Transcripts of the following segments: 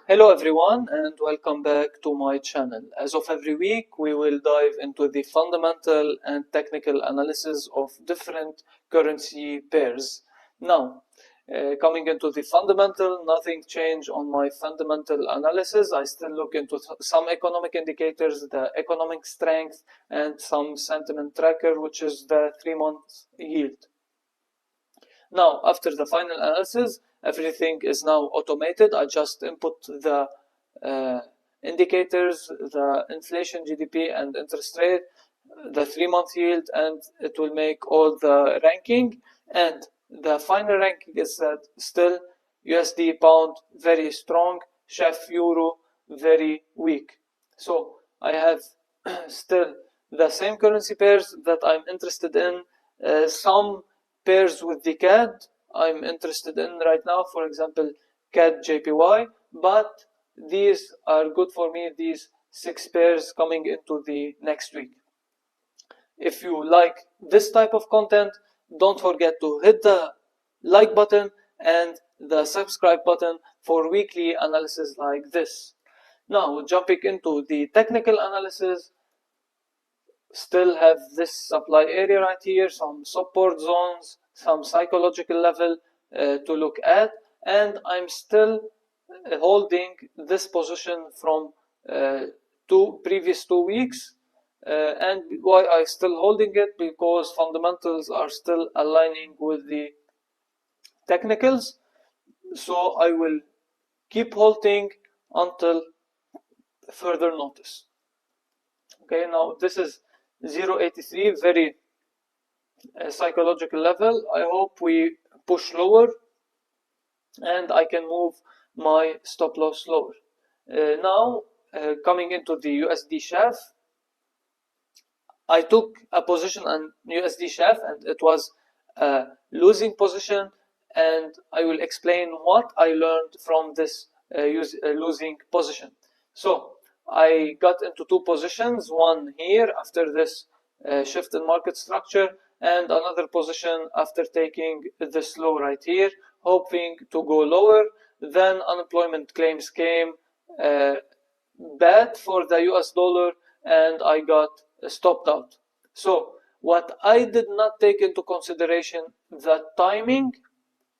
Hello everyone and welcome back to my channel. As of every week, we will dive into the fundamental and technical analysis of different currency pairs. Now, coming into the fundamental, nothing changed on my fundamental analysis. I still look into some economic indicators, the economic strength, and some sentiment tracker, which is the 3-month yield. Now, after the final analysis, everything is now automated. I just input the indicators, the inflation, GDP, and interest rate, the 3-month yield, and it will make all the ranking. And the final ranking is that still USD pound very strong, CHF euro very weak. So I have still the same currency pairs that I'm interested in. Some pairs with the CAD I'm interested in right now, for example CAD JPY, but these are good for me, these 6 pairs coming into the next week. If you like this type of content, don't forget to hit the like button and the subscribe button for weekly analysis like this. Now, jumping into the technical analysis, still have this supply area right here, some support zones, some psychological level to look at, and I'm still holding this position from previous 2 weeks. And why I still holding it? Because fundamentals are still aligning with the technicals, so I will keep holding until further notice. Okay, now this is 0.83, very psychological level. I hope we push lower and I can move my stop loss lower. Now, coming into the USD CHF, I took a position on USD CHF and it was a losing position, and I will explain what I learned from this losing position. So I got into 2 positions, one here after this shift in market structure, and another position after taking this low right here, hoping to go lower. Then unemployment claims came bad for the US dollar and I got stopped out. So what I did not take into consideration, the timing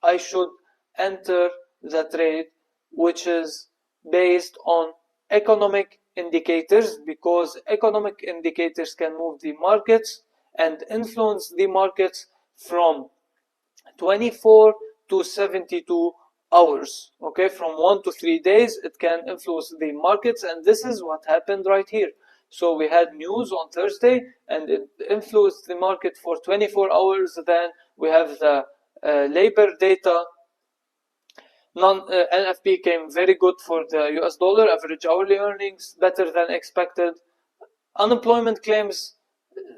I should enter the trade, which is based on economic indicators, because economic indicators can move the markets and influence the markets from 24 to 72 hours. Okay, from 1 to 3 days it can influence the markets, and this is what happened right here. So we had news on Thursday and it influenced the market for 24 hours. Then we have the labor data. NFP came very good for the US dollar, average hourly earnings better than expected. Unemployment claims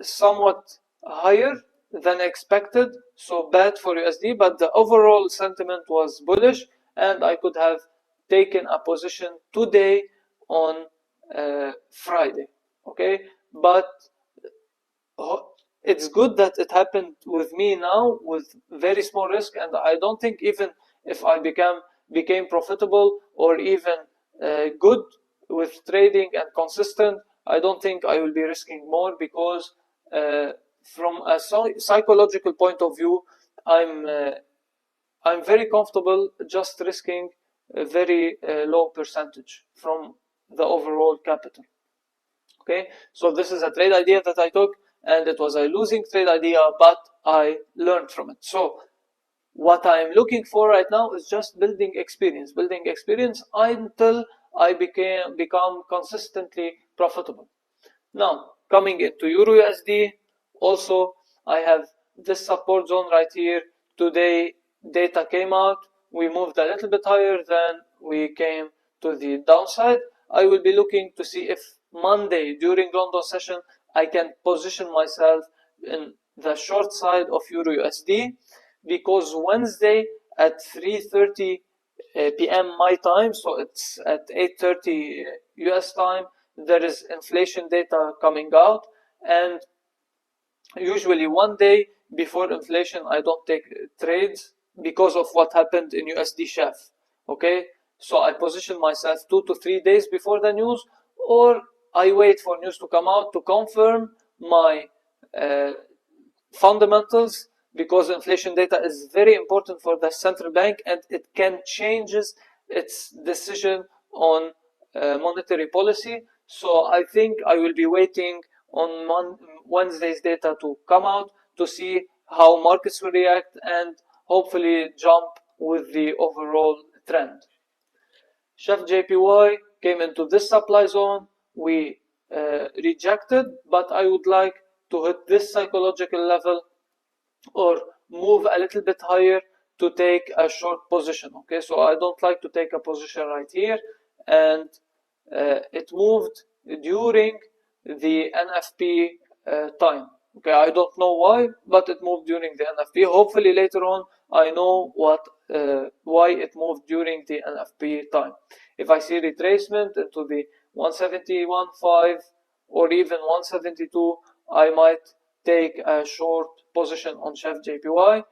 somewhat higher than expected, so bad for USD, but the overall sentiment was bullish and I could have taken a position today on Friday. Okay, but it's good that it happened with me now with very small risk, and I don't think even if I became profitable or even good with trading and consistent, I don't think I will be risking more, because from a psychological point of view, I'm very comfortable just risking a very low percentage from the overall capital. Okay, so this is a trade idea that I took, and it was a losing trade idea, but I learned from it. So what I'm looking for right now is just building experience until I become consistently profitable. Now, coming into EURUSD, also I have this support zone right here. Today data came out, we moved a little bit higher than we came to the downside. I will be looking to see if Monday during London session I can position myself in the short side of EURUSD, because Wednesday at 3:30 p.m. my time, so it's at 8:30 US time, there is inflation data coming out, and usually one day before inflation I don't take trades because of what happened in USD CHF. Okay, So I position myself 2 to 3 days before the news, or I wait for news to come out to confirm my fundamentals, because inflation data is very important for the central bank and it can changes its decision on monetary policy. So I think I will be waiting on Wednesday's data to come out to see how markets will react and hopefully jump with the overall trend. CHF JPY came into this supply zone. We rejected, but I would like to hit this psychological level or move a little bit higher to take a short position. Okay, so I don't like to take a position right here, and it moved during the NFP time. Okay, I don't know why, but it moved during the NFP. Hopefully later on I know why it moved during the NFP time. If I see retracement into the 171.5 or even 172, I might take a short position on CHF JPY.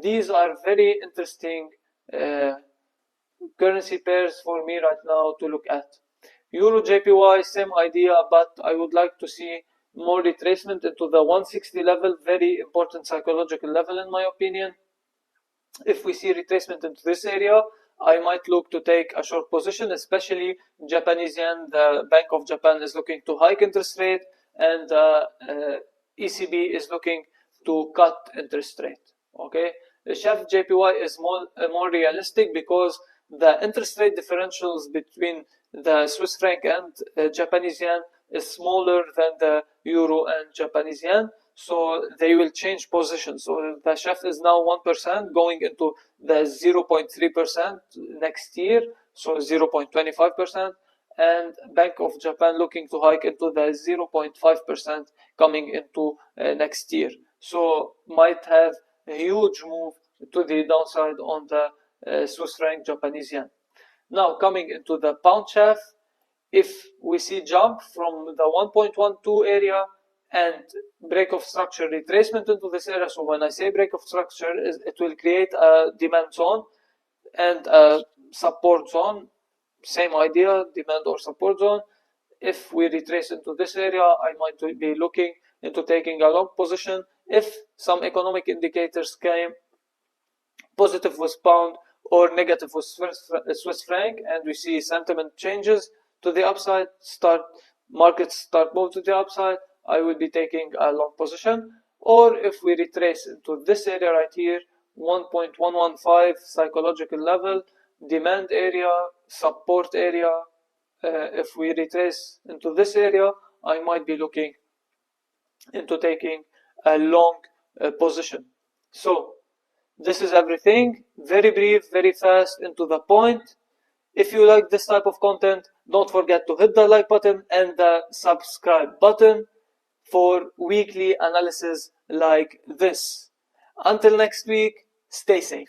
These are very interesting currency pairs for me right now to look at. Euro JPY, same idea, but I would like to see more retracement into the 160 level, very important psychological level in my opinion. If we see retracement into this area, I might look to take a short position, especially Japanese yen. The Bank of Japan is looking to hike interest rate, and ECB is looking to cut interest rate. Okay, the CHF JPY is more realistic because the interest rate differentials between the Swiss franc and Japanese yen is smaller than the euro and Japanese yen, so they will change positions. So the CHF is now 1% going into the 0.3% next year, so 0.25%, and Bank of Japan looking to hike into the 0.5% coming into next year. So might have a huge move to the downside on the Swiss franc Japanese yen. Now coming into the pound CHF, if we see jump from the 1.12 area and break of structure retracement into this area, so when I say break of structure, it will create a demand zone and a support zone. Same idea, demand or support zone. If we retrace into this area, I might be looking into taking a long position. If some economic indicators came positive with pound or negative with Swiss franc, and we see sentiment changes to the upside, markets start moving to the upside, I will be taking a long position. Or if we retrace into this area right here, 1.115 psychological level, demand area, support area, if we retrace into this area, I might be looking into taking a long position. So this is everything. Very brief, very fast, into the point. If you like this type of content, don't forget to hit the like button and the subscribe button for weekly analysis like this. Until next week, stay safe.